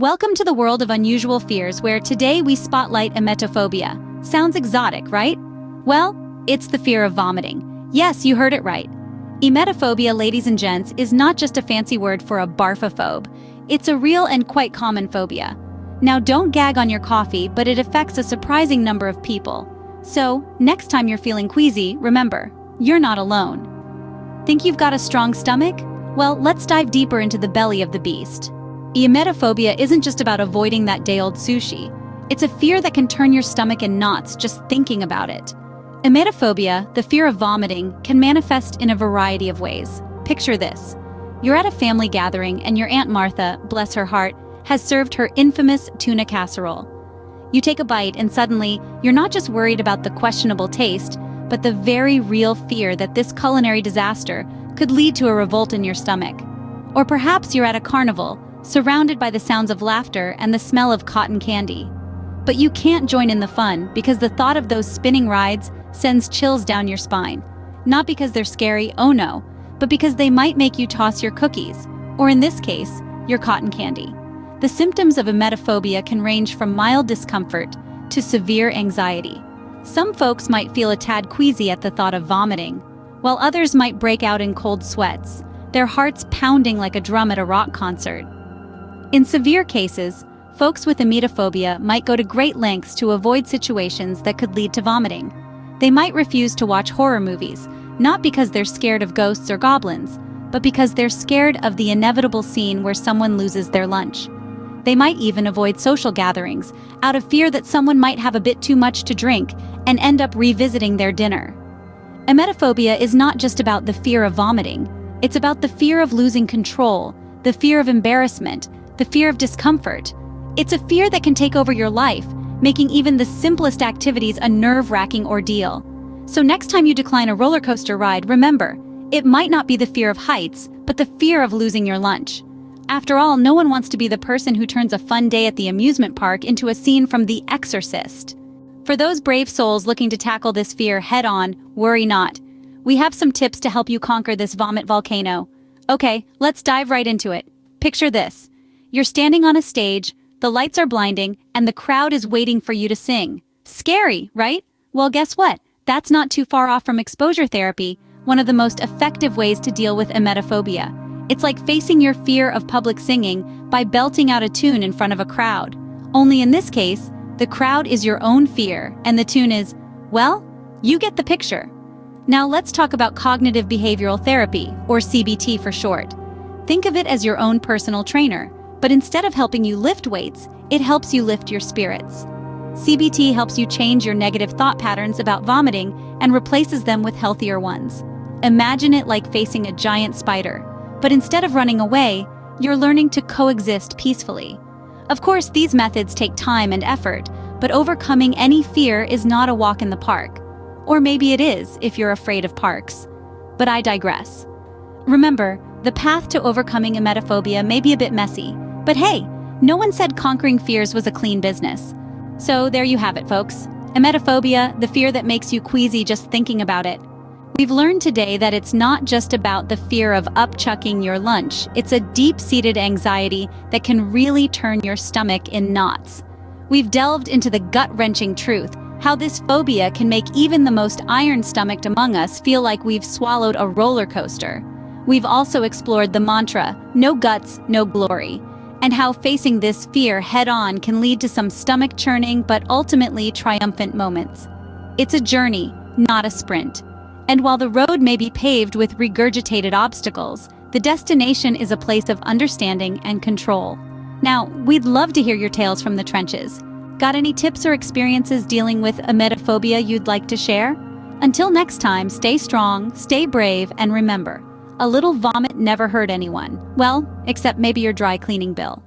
Welcome to the world of unusual fears, where today we spotlight emetophobia. Sounds exotic, right? Well, it's the fear of vomiting. Yes, you heard it right. Emetophobia, ladies and gents, is not just a fancy word for a barfophobe. It's a real and quite common phobia. Now, don't gag on your coffee, but it affects a surprising number of people. So, next time you're feeling queasy, remember, you're not alone. Think you've got a strong stomach? Well, let's dive deeper into the belly of the beast. Emetophobia isn't just about avoiding that day-old sushi. It's a fear that can turn your stomach in knots just thinking about it. Emetophobia, the fear of vomiting, can manifest in a variety of ways. Picture this. You're at a family gathering and your Aunt Martha, bless her heart, has served her infamous tuna casserole. You take a bite and suddenly, you're not just worried about the questionable taste, but the very real fear that this culinary disaster could lead to a revolt in your stomach. Or perhaps you're at a carnival, surrounded by the sounds of laughter and the smell of cotton candy. But you can't join in the fun because the thought of those spinning rides sends chills down your spine. Not because they're scary, oh no, but because they might make you toss your cookies, or in this case, your cotton candy. The symptoms of emetophobia can range from mild discomfort to severe anxiety. Some folks might feel a tad queasy at the thought of vomiting, while others might break out in cold sweats, their hearts pounding like a drum at a rock concert. In severe cases, folks with emetophobia might go to great lengths to avoid situations that could lead to vomiting. They might refuse to watch horror movies, not because they're scared of ghosts or goblins, but because they're scared of the inevitable scene where someone loses their lunch. They might even avoid social gatherings out of fear that someone might have a bit too much to drink and end up revisiting their dinner. Emetophobia is not just about the fear of vomiting. It's about the fear of losing control, the fear of embarrassment, the fear of discomfort. It's a fear that can take over your life, making even the simplest activities a nerve-wracking ordeal. So next time you decline a roller coaster ride, remember, it might not be the fear of heights, but the fear of losing your lunch. After all, no one wants to be the person who turns a fun day at the amusement park into a scene from The Exorcist. For those brave souls looking to tackle this fear head-on, worry not. We have some tips to help you conquer this vomit volcano. Okay, let's dive right into it. Picture this. You're standing on a stage, the lights are blinding, and the crowd is waiting for you to sing. Scary, right? Well, guess what? That's not too far off from exposure therapy, one of the most effective ways to deal with emetophobia. It's like facing your fear of public singing by belting out a tune in front of a crowd. Only in this case, the crowd is your own fear, and the tune is, well, you get the picture. Now let's talk about cognitive behavioral therapy, or CBT for short. Think of it as your own personal trainer, but instead of helping you lift weights, it helps you lift your spirits. CBT helps you change your negative thought patterns about vomiting and replaces them with healthier ones. Imagine it like facing a giant spider, but instead of running away, you're learning to coexist peacefully. Of course, these methods take time and effort, but overcoming any fear is not a walk in the park. Or maybe it is if you're afraid of parks. But I digress. Remember, the path to overcoming emetophobia may be a bit messy, but hey, no one said conquering fears was a clean business. So there you have it, folks. Emetophobia, the fear that makes you queasy just thinking about it. We've learned today that it's not just about the fear of upchucking your lunch. It's a deep-seated anxiety that can really turn your stomach in knots. We've delved into the gut-wrenching truth, how this phobia can make even the most iron-stomached among us feel like we've swallowed a roller coaster. We've also explored the mantra, no guts, no glory, and how facing this fear head-on can lead to some stomach-churning but ultimately triumphant moments. It's a journey, not a sprint. And while the road may be paved with regurgitated obstacles, the destination is a place of understanding and control. Now, we'd love to hear your tales from the trenches. Got any tips or experiences dealing with emetophobia you'd like to share? Until next time, stay strong, stay brave, and remember, a little vomit never hurt anyone. Well, except maybe your dry cleaning bill.